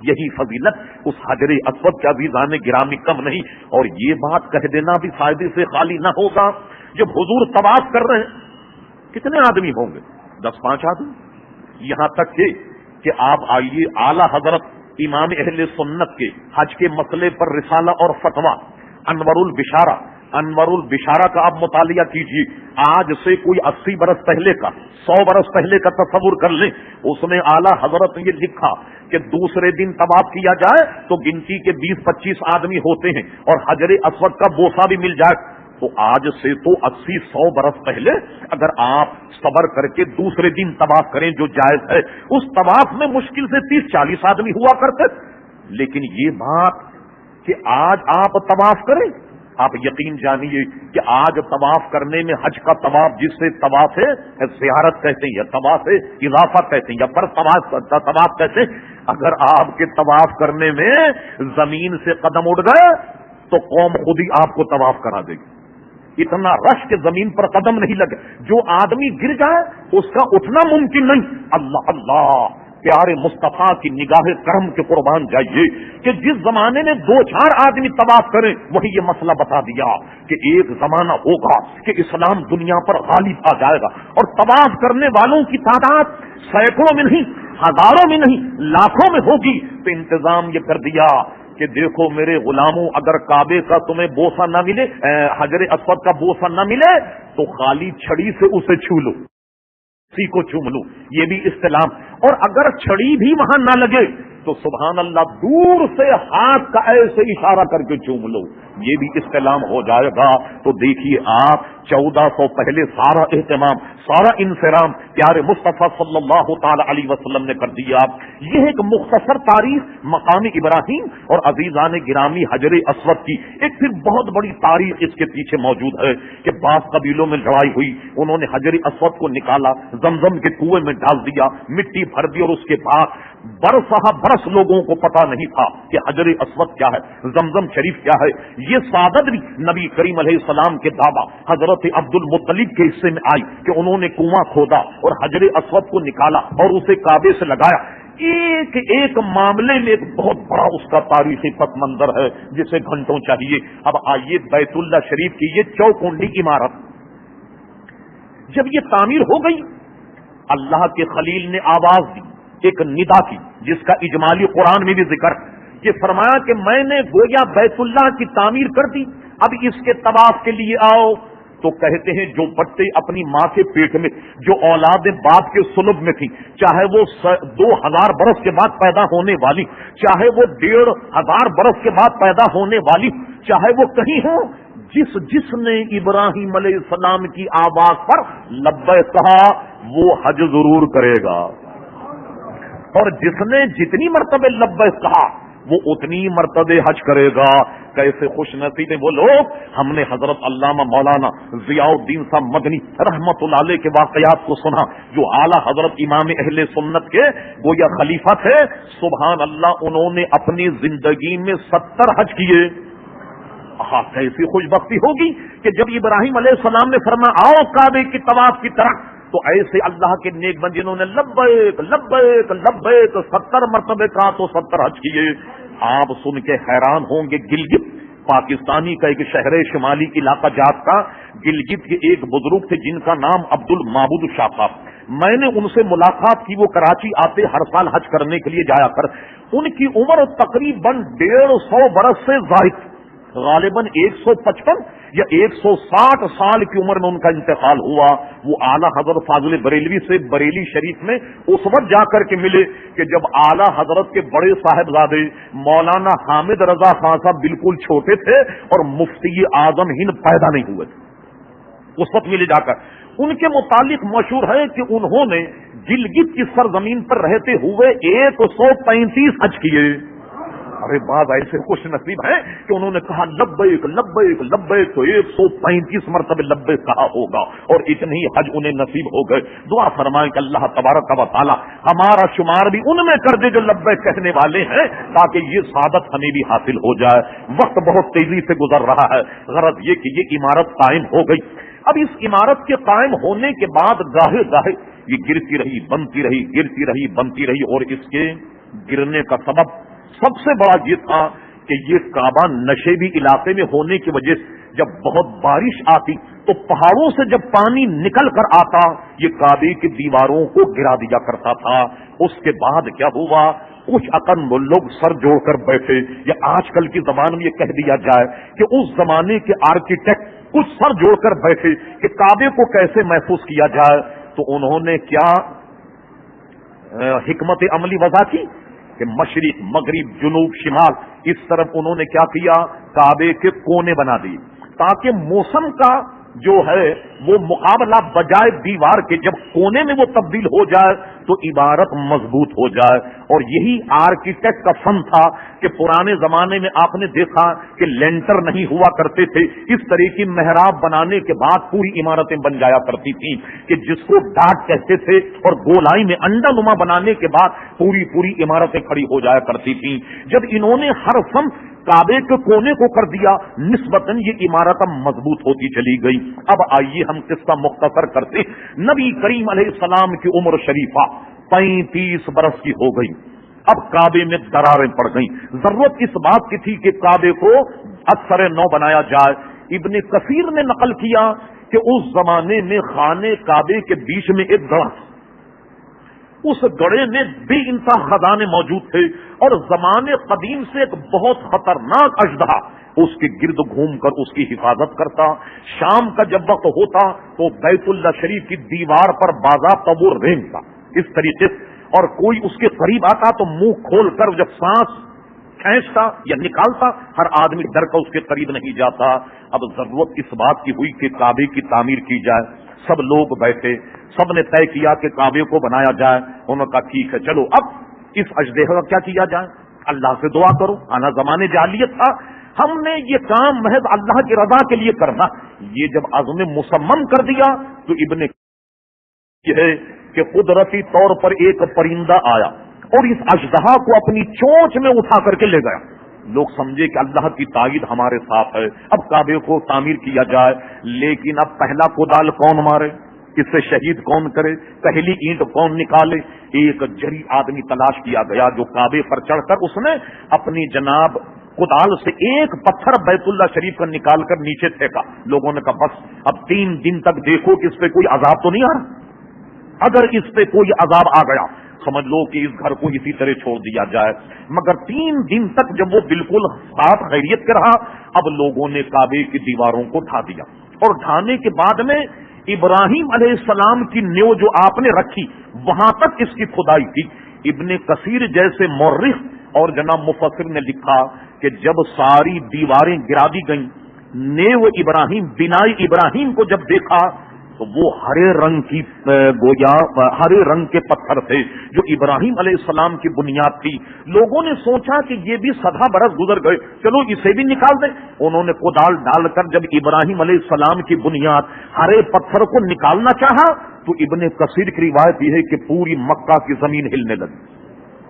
یہی فضیلت اس حجر اسود کے عزیزان گرامی کم نہیں۔ اور یہ بات کہہ دینا بھی فائدے سے خالی نہ ہوگا، جب حضور طواف کر رہے ہیں کتنے آدمی ہوں گے؟ 10-5 آدمی، یہاں تک کہ آپ آئیے اعلی حضرت امام اہل سنت کے حج کے مسئلے پر رسالہ اور فتویٰ انور البشارہ کا آپ مطالعہ کیجیے، آج سے کوئی 80 برس پہلے کا، 100 برس پہلے کا تصور کر لیں، اس میں اعلی حضرت نے یہ لکھا کہ دوسرے دن طواف کیا جائے تو گنتی کے 20-25 آدمی ہوتے ہیں اور حجر اسود کا بوسہ بھی مل جائے۔ تو آج سے تو 80-100 برس پہلے اگر آپ صبر کر کے دوسرے دن طواف کریں جو جائز ہے، اس طواف میں مشکل سے 30-40 آدمی ہوا کرتے۔ لیکن یہ بات کہ آج آپ طواف کریں، آپ یقین جانیے کہ آج طواف کرنے میں حج کا طواف جس سے طواف ہے زیارت کہتے ہیں یا طواف ہے اضافہ کہتے ہیں یا پر طواف کہتے ہیں، اگر آپ کے طواف کرنے میں زمین سے قدم اٹھ گئے تو قوم خود ہی آپ کو طواف کرا دے گی۔ اتنا رش کے زمین پر قدم نہیں لگے، جو آدمی گر جائے اس کا اٹھنا ممکن نہیں۔ اللہ اللہ، پیارے مصطفیٰ کی نگاہ کرم کے قربان جائیے کہ جس زمانے میں 2-4 آدمی طواف کریں، وہی یہ مسئلہ بتا دیا کہ ایک زمانہ ہوگا کہ اسلام دنیا پر غالب آ جائے گا اور طواف کرنے والوں کی تعداد سینکڑوں میں نہیں، ہزاروں میں نہیں، لاکھوں میں ہوگی۔ تو انتظام یہ کر دیا کہ دیکھو میرے غلاموں، اگر کعبے کا تمہیں بوسہ نہ ملے، حجر اسود کا بوسہ نہ ملے تو خالی چھڑی سے اسے چھو لو، اسی کو چوم لو، یہ بھی استلام۔ اور اگر چھڑی بھی وہاں نہ لگے تو سبحان اللہ دور سے ہاتھ کا ایسے اشارہ کر کے چوم لو، یہ بھی استلام ہو جائے گا۔ تو دیکھیے آپ 1400 پہلے سارا اہتمام، سارا انصرام پیارے مصطفیٰ صلی اللہ تعالی علیہ وسلم نے کر دیا۔ یہ ایک مختصر تاریخ مقام ابراہیم اور عزیزان گرامی حجر اسود کی۔ ایک پھر بہت بڑی تاریخ اس کے پیچھے موجود ہے کہ بعض قبیلوں میں لڑائی ہوئی، انہوں نے حجر اسود کو نکالا، زمزم کے کنویں میں ڈال دیا، مٹی بھر دی، اور اس کے بعد برس لوگوں کو پتا نہیں تھا کہ حجر اسود کیا ہے، زمزم شریف کیا ہے۔ یہ سعادت بھی نبی کریم علیہ السلام کے دعویٰ حضرت عبد المطلب کے حصے میں آئی کہ انہوں نے کنواں کھودا اور حجر اسود کو نکالا اور اسے کعبے سے لگایا۔ ایک معاملے میں ایک بہت بڑا اس کا تاریخی پس منظر ہے جسے گھنٹوں چاہیے۔ اب آئیے بیت اللہ شریف کی یہ چوکونڈی عمارت جب یہ تعمیر ہو گئی، اللہ کے خلیل نے آواز دی، ایک ندا کی جس کا اجمالی قرآن میں بھی ذکر، یہ فرمایا کہ میں نے گویا بیت اللہ کی تعمیر کر دی، اب اس کے طواف کے لیے آؤ۔ تو کہتے ہیں جو بچے اپنی ماں کے پیٹ میں، جو اولادیں باپ کے صلب میں تھیں، چاہے وہ 2000 برس کے بعد پیدا ہونے والی، چاہے وہ 1500 برس کے بعد پیدا ہونے والی، چاہے وہ کہیں ہوں، جس نے ابراہیم علیہ السلام کی آواز پر لبیک کہا وہ حج ضرور کرے گا، اور جس نے جتنی مرتبہ لبیک کہا وہ اتنی مرتبہ حج کرے گا۔ کیسے خوش نصیب ہیں وہ لوگ۔ ہم نے حضرت علامہ مولانا ضیاء الدین صاحب مدنی رحمت اللہ علیہ کے واقعات کو سنا، جو اعلیٰ حضرت امام اہل سنت کے گویا خلیفہ تھے۔ سبحان اللہ، انہوں نے اپنی زندگی میں 70 حج کیے۔ کیسی خوش بختی ہوگی کہ جب ابراہیم علیہ السلام نے فرمایا آؤ کعبے کی طواف کی طرح، تو ایسے اللہ کے نیک بندے جنہوں نے لبیک لبیک لبیک 70 مرتبے کہا تو 70 حج کیے. آپ سن کے حیران ہوں گے. گلگت پاکستانی کا ایک شہر شمالی علاقہ جات کا گلگت کے ایک بزرگ تھے جن کا نام عبد المعبود شاہ تھا. میں نے ان سے ملاقات کی. وہ کراچی آتے ہر سال حج کرنے کے لیے جایا کر. ان کی عمر تقریباً 150 برس سے زائد, غالباً 155 یا 160 سال کی عمر میں ان کا انتقال ہوا. وہ اعلیٰ حضرت فاضل بریلوی سے بریلی شریف میں اس وقت جا کر کے ملے کہ جب اعلیٰ حضرت کے بڑے صاحبزادے مولانا حامد رضا خان صاحب بالکل چھوٹے تھے اور مفتی اعظم ہند پیدا نہیں ہوئے تھے. اس وقت ملے جا کر ان کے متعلق مشہور ہے کہ انہوں نے گلگت کی سرزمین پر رہتے ہوئے 135 حج کیے. ارے بعض ایسے خوش نصیب ہیں کہ انہوں نے کہا لبیک لبیک لبیک تو 135 مرتبہ لبیک کہا ہوگا اور اتنے ہی حج انہیں نصیب ہو گئے. دعا فرمائیں کہ اللہ تبارک و تعالی ہمارا شمار بھی ان میں کر دے جو لبیک کہنے والے ہیں تاکہ یہ سعادت ہمیں بھی حاصل ہو جائے. وقت بہت تیزی سے گزر رہا ہے. غرض یہ کہ یہ عمارت قائم ہو گئی. اب اس عمارت کے قائم ہونے کے بعد گاہے گاہے یہ گرتی رہی بنتی رہی گرتی رہی بنتی رہی اور اس کے گرنے کا سبب سب سے بڑا یہ تھا کہ یہ کعبہ نشیبی علاقے میں ہونے کی وجہ سے جب بہت بارش آتی تو پہاڑوں سے جب پانی نکل کر آتا یہ کعبے کی دیواروں کو گرا دیا کرتا تھا. اس کے بعد کیا ہوا, کچھ عقل لوگ سر جوڑ کر بیٹھے, یا آج کل کی زبان میں یہ کہہ دیا جائے کہ اس زمانے کے آرکیٹیکٹ کچھ سر جوڑ کر بیٹھے کہ کعبے کو کیسے محفوظ کیا جائے. تو انہوں نے کیا حکمت عملی وضع کی کہ مشرق مغرب جنوب شمال اس طرف انہوں نے کیا کیا, کعبے کے کونے بنا دیے تاکہ موسم کا جو ہے وہ مقابلہ بجائے دیوار کے جب کونے میں وہ تبدیل ہو جائے تو عبارت مضبوط ہو جائے. اور یہی آرکیٹیکٹ کا فن تھا کہ پرانے زمانے میں آپ نے دیکھا کہ لینٹر نہیں ہوا کرتے تھے, اس طرح کی محراب بنانے کے بعد پوری عمارتیں بن جایا کرتی تھیں کہ جس کو ڈاٹ کہتے تھے, اور گولائی میں انڈا نما بنانے کے بعد پوری عمارتیں کھڑی ہو جایا کرتی تھیں. جب انہوں نے ہر سم کعبے کے کونے کو کر دیا نسبتاً یہ عمارت اب مضبوط ہوتی چلی گئی. اب آئیے ہم قصہ مختصر کرتے. نبی کریم علیہ السلام کی عمر شریفہ 35 برس کی ہو گئی. اب کعبے میں دراریں پڑ گئیں. ضرورت اس بات کی تھی کہ کعبے کو اکثر نو بنایا جائے. ابن کثیر نے نقل کیا کہ اس زمانے میں خانے کعبے کے بیچ میں ایک گڑھا, اس گڑھے میں بے انتہا خزانے موجود تھے اور زمانے قدیم سے ایک بہت خطرناک اژدہا اس کے گرد گھوم کر اس کی حفاظت کرتا. شام کا جب وقت ہوتا تو بیت اللہ شریف کی دیوار پر باضابطہ وہ رینگتا اس طریقے سے, اور کوئی اس کے قریب آتا تو منہ کھول کر جب سانس کھینچتا یا نکالتا ہر آدمی ڈر کر اس کے قریب نہیں جاتا. اب ضرورت اس بات کی ہوئی کہ کعبے کی تعمیر کی جائے. سب لوگ بیٹھے, سب نے طے کیا کہ کعبے کو بنایا جائے. انہوں نے کہا ٹھیک ہے چلو اب اس اژدہے کا کیا کیا جائے, اللہ سے دعا کرو. آنا زمانے جاہلیت تھا, ہم نے یہ کام محض اللہ کی رضا کے لیے کرنا. یہ جب عزم مصمم کر دیا تو ابن یہ ہے کہ قدرتی طور پر ایک پرندہ آیا اور اس اژدہا کو اپنی چونچ میں اٹھا کر کے لے گیا. لوگ سمجھے کہ اللہ کی تائید ہمارے ساتھ ہے, اب کعبے کو تعمیر کیا جائے. لیکن اب پہلا کدال کون مارے, اس سے شہید کون کرے, پہلی اینٹ کون نکالے. ایک جری آدمی تلاش کیا گیا جو کعبے پر چڑھ کر اس نے اپنی جناب کدال سے ایک پتھر بیت اللہ شریف کا نکال کر نیچے پھینکا. لوگوں نے کہا بس اب 3 دن تک دیکھو کہ اس پہ کوئی عذاب تو نہیں آ رہا. اگر اس پہ کوئی عذاب آ گیا سمجھ لو کہ اس گھر کو اسی طرح چھوڑ دیا جائے. مگر 3 دن تک جب وہ بالکل صاف خیریت کے رہا, اب لوگوں نے کعبے کی دیواروں کو ڈھا دیا. اور ڈھانے کے بعد میں ابراہیم علیہ السلام کی نیو جو آپ نے رکھی وہاں تک اس کی کھدائی کی. ابن کثیر جیسے مورخ اور جناب مفسر نے لکھا کہ جب ساری دیواریں گرا دی گئیں, نیو ابراہیم بنائی ابراہیم کو جب دیکھا تو وہ ہرے رنگ کی گویا ہرے رنگ کے پتھر تھے جو ابراہیم علیہ السلام کی بنیاد تھی. لوگوں نے سوچا کہ یہ بھی 7 برس گزر گئے, چلو اسے بھی نکال دیں. انہوں نے کدال ڈال کر جب ابراہیم علیہ السلام کی بنیاد ہرے پتھر کو نکالنا چاہا تو ابن کثیر کی روایت یہ ہے کہ پوری مکہ کی زمین ہلنے لگی.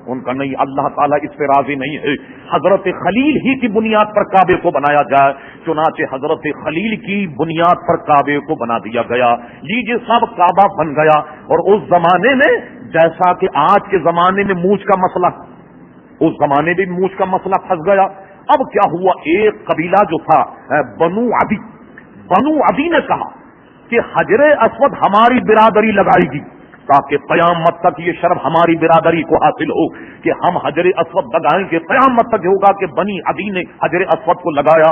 ان کا نہیں، اللہ تعالیٰ اس پہ راضی نہیں ہے۔ حضرت خلیل ہی کی بنیاد پر کعبے کو بنایا جائے، چنانچہ حضرت خلیل کی بنیاد پر کعبے کو بنا دیا گیا۔ لیجیے صاحب، کعبہ بن گیا، اور اس زمانے میں جیسا کہ آج کے زمانے میں مونچھ کا مسئلہ، اس زمانے میں مونچھ کا مسئلہ پھنس گیا۔ اب کیا ہوا، ایک قبیلہ جو تھا بنو عدی نے کہا کہ حجر اسود ہماری برادری لگائے گی تاکہ قیامت تک یہ شرف ہماری برادری کو حاصل ہو کہ ہم حجر اسود لگائیں گے، قیامت تک ہوگا کہ بنی عدی نے حجر اسود کو لگایا۔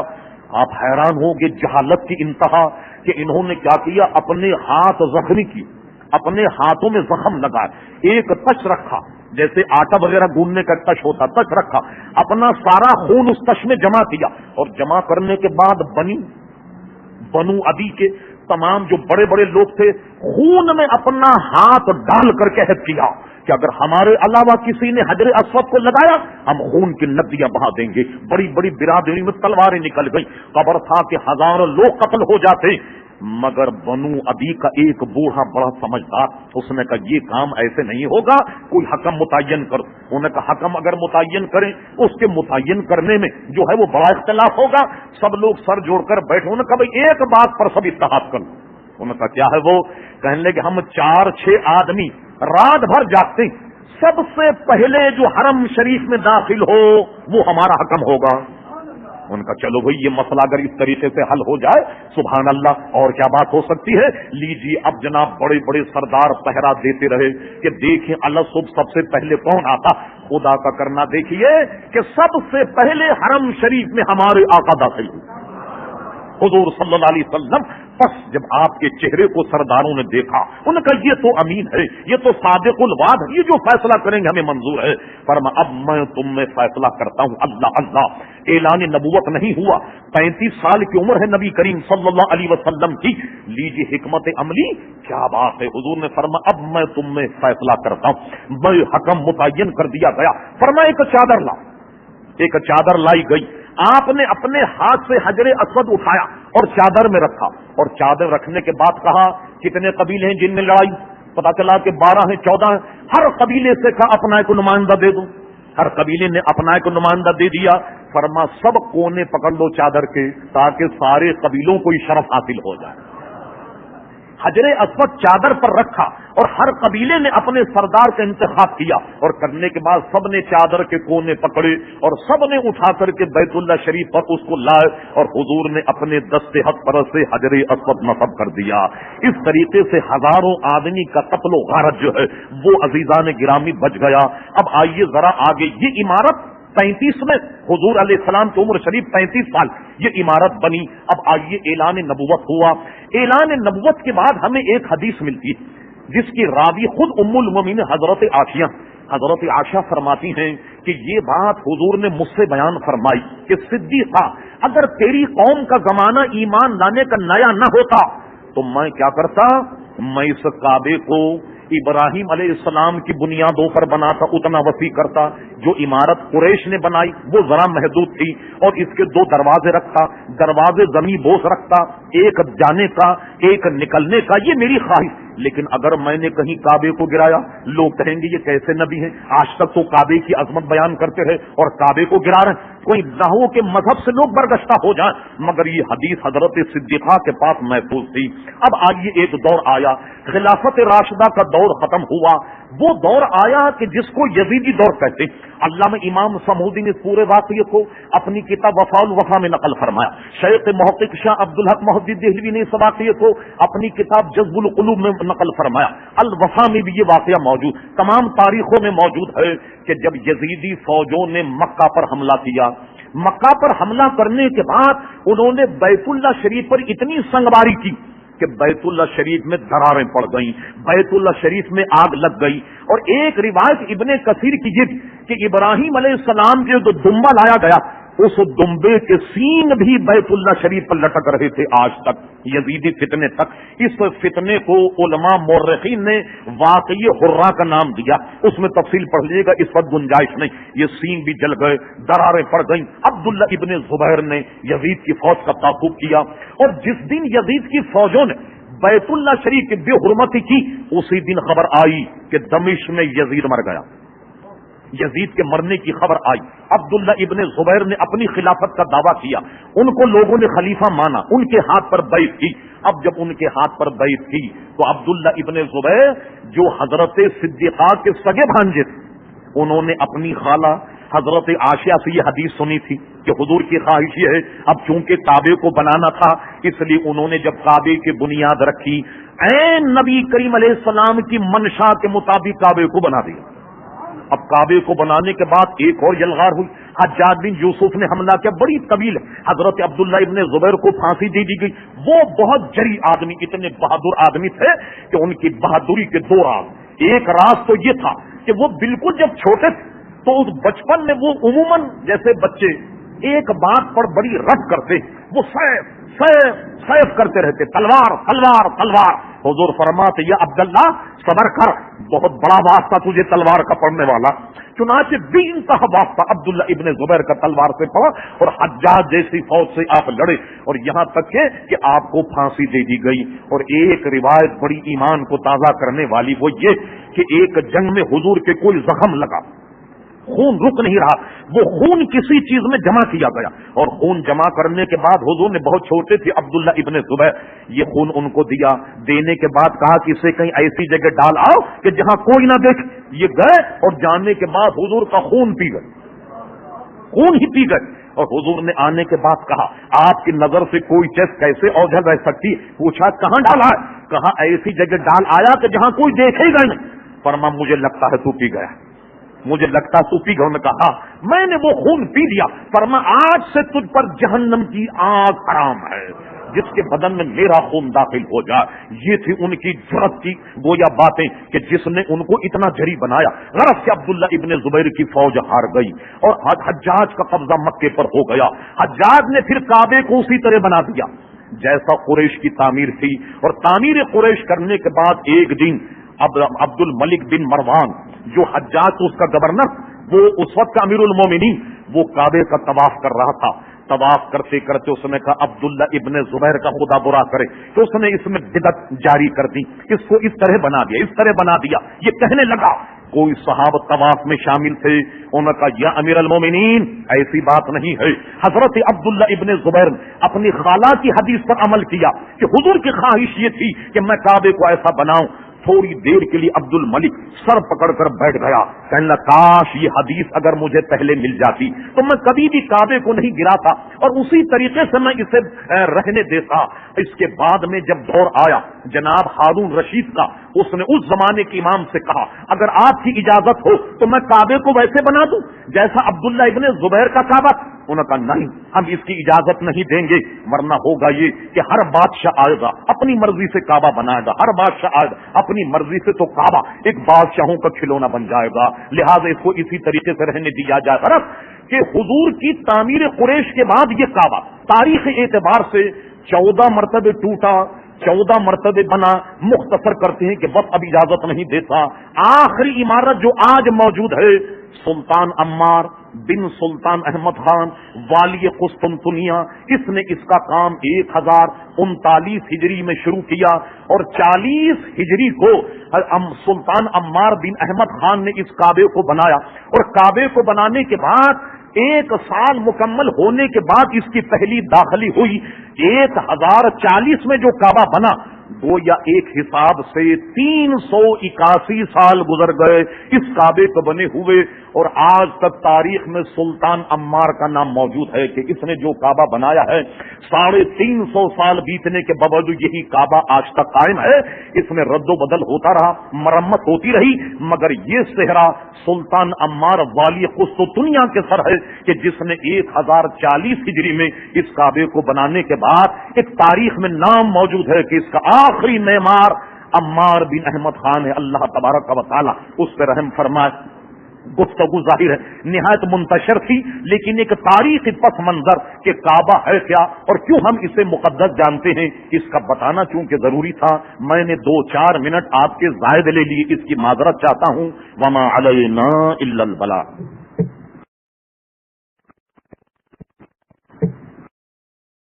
آپ حیران ہوں گے جہالت کی انتہا کہ انہوں نے کیا کیا، اپنے ہاتھ زخمی کی، اپنے ہاتھوں میں زخم لگائے، ایک تش رکھا جیسے آٹا وغیرہ گوندنے کا تش ہوتا، تش رکھا، اپنا سارا خون اس تش میں جمع کیا، اور جمع کرنے کے بعد بنو عدی کے تمام جو بڑے بڑے لوگ تھے خون میں اپنا ہاتھ ڈال کر کے عہد کیا کہ اگر ہمارے علاوہ کسی نے حجر اسود کو لگایا ہم خون کی ندیاں بہا دیں گے۔ بڑی بڑی برادری میں تلواریں نکل گئی، خبر تھا کہ ہزاروں لوگ قتل ہو جاتے، مگر بنو عدی کا ایک بوڑھا بڑا سمجھدار، اس نے کہا یہ کام ایسے نہیں ہوگا، کوئی حکم متعین کرو۔ انہوں نے کہا حکم اگر متعین کریں، اس کے متعین کرنے میں جو ہے وہ بڑا اختلاف ہوگا، سب لوگ سر جوڑ کر بیٹھے۔ انہوں نے کہا بھائی ایک بات پر سب اتحاد کر لو۔ انہوں نے کہا کیا ہے وہ؟ کہنے لگے ہم 4-6 آدمی رات بھر جاگتے ہیں، سب سے پہلے جو حرم شریف میں داخل ہو وہ ہمارا حکم ہوگا۔ ان کا چلو بھائی یہ مسئلہ اگر اس طریقے سے حل ہو جائے سبحان اللہ، اور کیا بات ہو سکتی ہے۔ لیجیے اب جناب بڑے بڑے سردار پہرا دیتے رہے کہ دیکھیں اللہ صبح سب سے پہلے کون آتا، خدا کا کرنا دیکھیے کہ سب سے پہلے حرم شریف میں ہمارے آقا داخل ہوئے حضور صلی اللہ علیہ وسلم۔ بس جب آپ کے چہرے کو سرداروں نے دیکھا انہوں نے کہا یہ تو امین ہے، یہ تو صادق الوعد ہے، یہ جو فیصلہ کریں گے ہمیں منظور ہے۔ فرمایا اب میں تم میں فیصلہ کرتا ہوں، اللہ اللہ اعلان نبوت نہیں ہوا، 35 سال کی عمر ہے نبی کریم صلی اللہ علیہ وسلم کی۔ لیجیے حکمت عملی کیا بات ہے، حضور نے فرمایا اب میں تم میں فیصلہ کرتا ہوں۔ میں حکم متعین کر دیا گیا۔ فرمایا ایک چادر لا، ایک چادر لائی گئی، آپ نے اپنے ہاتھ سے حجر اسود اٹھایا اور چادر میں رکھا، اور چادر رکھنے کے بعد کہا کتنے قبیلے ہیں جن میں لڑائی؟ پتا چلا کہ 12 ہیں 14 ہیں۔ ہر قبیلے سے کہا اپنا ایک نمائندہ دے دو، ہر قبیلے نے اپنا ایک نمائندہ دے دیا۔ فرما سب کونے پکڑ لو چادر کے تاکہ سارے قبیلوں کو یہ شرف حاصل ہو جائے۔ حجر اسود چادر پر رکھا اور ہر قبیلے نے اپنے سردار کا انتخاب کیا، اور کرنے کے بعد سب نے چادر کے کونے پکڑے اور سب نے اٹھا کر کے بیت اللہ شریف پر اس کو لائے، اور حضور نے اپنے دستے ہاتھ پر سے حجر اسود نصب کر دیا۔ اس طریقے سے ہزاروں آدمی کا قتل و غارت جو ہے وہ عزیزان گرامی بچ گیا۔ اب آئیے ذرا آگے، یہ عمارت 35 میں حضور علیہ السلام کی عمر شریف 35 سال یہ عمارت بنی۔ اب آئیے اعلان نبوت ہوا۔ اعلان نبوت کے بعد ہمیں ایک حدیث ملتی ہے جس کی راوی خود ام المومنین حضرت عائشہ فرماتی ہیں کہ یہ بات حضور نے مجھ سے بیان فرمائی کہ صدیقہ اگر تیری قوم کا زمانہ ایمان لانے کا نیا نہ ہوتا تو میں کیا کرتا، میں اس کعبے کو ابراہیم علیہ السلام کی بنیادوں پر بناتا، اتنا وسیع کرتا۔ جو عمارت قریش نے بنائی وہ ذرا محدود تھی، اور اس کے 2 دروازے رکھتا، دروازے زمین بوس رکھتا، ایک جانے کا ایک نکلنے کا، یہ میری خواہش۔ لیکن اگر میں نے کہیں کعبے کو گرایا لوگ کہیں گے یہ کیسے نبی ہیں، آج تک تو کعبے کی عظمت بیان کرتے رہے اور کعبے کو گرا رہے ہیں، کوئی نہ ہو کہ مذہب سے لوگ برگشتہ ہو جائیں۔ مگر یہ حدیث حضرت صدیقہ کے پاس محفوظ تھی۔ اب آئیے ایک دور آیا، خلافت راشدہ کا دور ختم ہوا، وہ دور آیا کہ جس کو یزیدی دور کہتے ہیں۔ علامہ امام سمودی نے پورے واقعے کو اپنی کتاب وفاء الوفا میں نقل فرمایا۔ شیخ محقق شاہ عبدالحق محدث دہلوی نے اس واقعے کو اپنی کتاب جذب القلوب میں نقل فرمایا۔ الوفا میں بھی یہ واقعہ موجود، تمام تاریخوں میں موجود ہے کہ جب یزیدی فوجوں نے مکہ پر حملہ کیا، مکہ پر حملہ کرنے کے بعد انہوں نے بیت اللہ شریف پر اتنی سنگباری کی کہ بیت اللہ شریف میں دراریں پڑ گئیں، بیت اللہ شریف میں آگ لگ گئی۔ اور ایک روایت ابن کثیر کی یہ کہ ابراہیم علیہ السلام کے جو دمبا لایا گیا اس دمبے کے سینگ بھی بیت اللہ شریف پر لٹک رہے تھے آج تک، یزیدی فتنے تک۔ اس فتنے کو علماء مورخین نے واقعی حرہ کا نام دیا، اس میں تفصیل پڑھ لیجیے گا، اس وقت گنجائش نہیں۔ یہ سینگ بھی جل گئے، دراریں پڑ گئیں۔ عبداللہ ابن زبیر نے یزید کی فوج کا تعاقب کیا، اور جس دن یزید کی فوجوں نے بیت اللہ شریف کی بے حرمتی کی اسی دن خبر آئی کہ دمشق میں یزید مر گیا، یزید کے مرنے کی خبر آئی، عبداللہ ابن زبیر نے اپنی خلافت کا دعویٰ کیا، ان کو لوگوں نے خلیفہ مانا، ان کے ہاتھ پر بیعت کی۔ اب جب ان کے ہاتھ پر بیعت کی تو عبداللہ ابن زبیر جو حضرت صدیقہ کے سگے بھانجے تھے، انہوں نے اپنی خالہ حضرت عائشہ سے یہ حدیث سنی تھی کہ حضور کی خواہش یہ ہے، اب چونکہ کعبے کو بنانا تھا اس لیے انہوں نے جب کعبے کی بنیاد رکھی، عین نبی کریم علیہ السلام کی منشا کے مطابق کعبے کو بنا دیا۔ اب کعبے کو بنانے کے بعد ایک اور یلغار ہوئی، حجاج بن یوسف نے حملہ کیا، بڑی طویل، حضرت عبداللہ ابن زبیر کو پھانسی دے دی گئی۔ وہ بہت جری آدمی، اتنے بہادر آدمی تھے کہ ان کی بہادری کے دو راز، ایک راز تو یہ تھا کہ وہ بالکل جب چھوٹے تھے تو اس بچپن میں وہ عموماً جیسے بچے ایک بات پر بڑی رد کرتے، وہ سیف سیف سیف کرتے رہتے، تلوار تلوار تلوار۔ حضور فرماتے یا عبداللہ صبر کر، بہت بڑا واسطہ تجھے تلوار کا پڑنے والا۔ چنانچہ بے انتہا واسطہ عبداللہ ابن زبیر کا تلوار سے پڑا اور حجاج جیسی فوج سے آپ لڑے، اور یہاں تک کہ آپ کو پھانسی دے دی گئی۔ اور ایک روایت بڑی ایمان کو تازہ کرنے والی وہ یہ کہ ایک جنگ میں حضور کے کوئی زخم لگا، خون رک نہیں رہا، وہ خون کسی چیز میں جمع کیا گیا، اور خون جمع کرنے کے بعد حضور نے، بہت چھوٹے تھے عبداللہ ابن زبیر، یہ خون ان کو دیا، دینے کے بعد کہا کہ اسے کہیں ایسی جگہ ڈال آؤ کہ جہاں کوئی نہ دیکھ۔ یہ گئے اور جانے کے بعد حضور کا خون پی گئے، خون ہی پی گئے۔ اور حضور نے آنے کے بعد کہا آپ کی نظر سے کوئی چیز کیسے اوجھل رہ سکتی؟ پوچھا کہاں ڈالا ہے؟ کہا ایسی جگہ ڈال آیا کہ جہاں کوئی دیکھے گا نہیں۔ فرما مجھے لگتا ہے تو پی گیا، مجھے لگتا تو پی گیا۔ نے کہا میں نے وہ خون پی لیا۔ فرما آج سے تجھ پر جہنم کی آگ حرام ہے جس کے بدن میں میرا خون داخل ہو جائے۔ یہ تھی ان کی جرأت کی گویا باتیں کہ جس نے ان کو اتنا جری بنایا۔ غرض سے عبداللہ ابن زبیر کی فوج ہار گئی اور حجاج کا قبضہ مکے پر ہو گیا۔ حجاج نے پھر کعبے کو اسی طرح بنا دیا جیسا قریش کی تعمیر تھی، اور تعمیر قریش کرنے کے بعد ایک دن عبد الملک بن مروان جو حجاج تو اس کا گورنر، وہ اس وقت کا امیر المومنین، وہ کعبے کا طواف کر رہا تھا۔ طواف کرتے کرتے اس نے کہا عبداللہ ابن زبیر کا خدا برا کرے، تو اس نے اس میں بدعت جاری کر دی، اس کو اس طرح بنا دیا، اس طرح بنا دیا۔ یہ کہنے لگا، کوئی صحابہ طواف میں شامل تھے، انہوں نے کہا یا امیر المومنین ایسی بات نہیں ہے۔ حضرت عبداللہ ابن زبیر نے اپنی خالہ کی حدیث پر عمل کیا کہ حضور کی خواہش یہ تھی کہ میں کعبے کو ایسا بناؤں۔ تھوڑی دیر کے لیے عبد الملک سر پکڑ کر بیٹھ گیا، کہنے لگا کاش یہ حدیث اگر مجھے پہلے مل جاتی تو میں کبھی بھی کعبے کو نہیں گراتا اور اسی طریقے سے میں اسے رہنے دیتا۔ اس کے بعد میں جب دور آیا جناب ہارون رشید کا، اس نے اس زمانے کے امام سے کہا اگر آپ کی اجازت ہو تو میں کعبے کو ویسے بنا دوں جیسا عبداللہ ابن زبیر کا کعبہ۔ انہوں نے کہا نہیں، ہم اس کی اجازت نہیں دیں گے، ورنہ ہوگا یہ کہ ہر بادشاہ آئے گا اپنی مرضی سے کعبہ بنائے گا، ہر بادشاہ آئے گا اپنی مرضی سے، تو کعبہ ایک بادشاہوں کا کھلونا بن جائے گا، لہٰذا اس کو اسی طریقے سے رہنے دیا جائے گا۔ کہ حضور کی تعمیر قریش کے بعد یہ کعبہ تاریخ اعتبار سے 14 مرتبے ٹوٹا، 14 مرتبے بنا۔ مختصر کرتے ہیں کہ بس اب اجازت نہیں دیتا۔ آخری عمارت جو آج موجود ہے سلطان عمار بن سلطان احمد خان والی قسطنطنیہ، اس نے اس کا کام 1039 ہجری میں شروع کیا اور 40 ہجری کو سلطان عمار بن احمد خان نے اس کعبے کو بنایا، اور کعبے کو بنانے کے بعد 1 سال مکمل ہونے کے بعد اس کی پہلی داخلی ہوئی۔ 1040 میں جو کعبہ بنا وہ یا ایک حساب سے 381 سال گزر گئے اس کعبے کو بنے ہوئے، اور آج تک تاریخ میں سلطان عمار کا نام موجود ہے کہ اس نے جو کعبہ بنایا ہے 350 سال بیتنے کے باوجود یہی کعبہ آج تک قائم ہے۔ اس میں رد و بدل ہوتا رہا، مرمت ہوتی رہی، مگر یہ صحرا سلطان عمار والی قسطنطنیہ کے سر ہے کہ جس نے 1040 ہجری میں اس کعبے کو بنانے کے بعد ایک تاریخ میں نام موجود ہے کہ اس کا آخری معمار عمار بن احمد خان ہے۔ اللہ تبارک و تعالی اس پہ رحم فرمائے۔ گفتگو ظاہر ہے نہایت منتشر تھی، لیکن ایک تاریخی پس منظر کہ کعبہ ہے کیا اور کیوں ہم اسے مقدس جانتے ہیں اس کا بتانا چونکہ ضروری تھا، میں نے 2-4 منٹ آپ کے زائد لے لیے، اس کی معذرت چاہتا ہوں۔ وما علینا الا البلاغ۔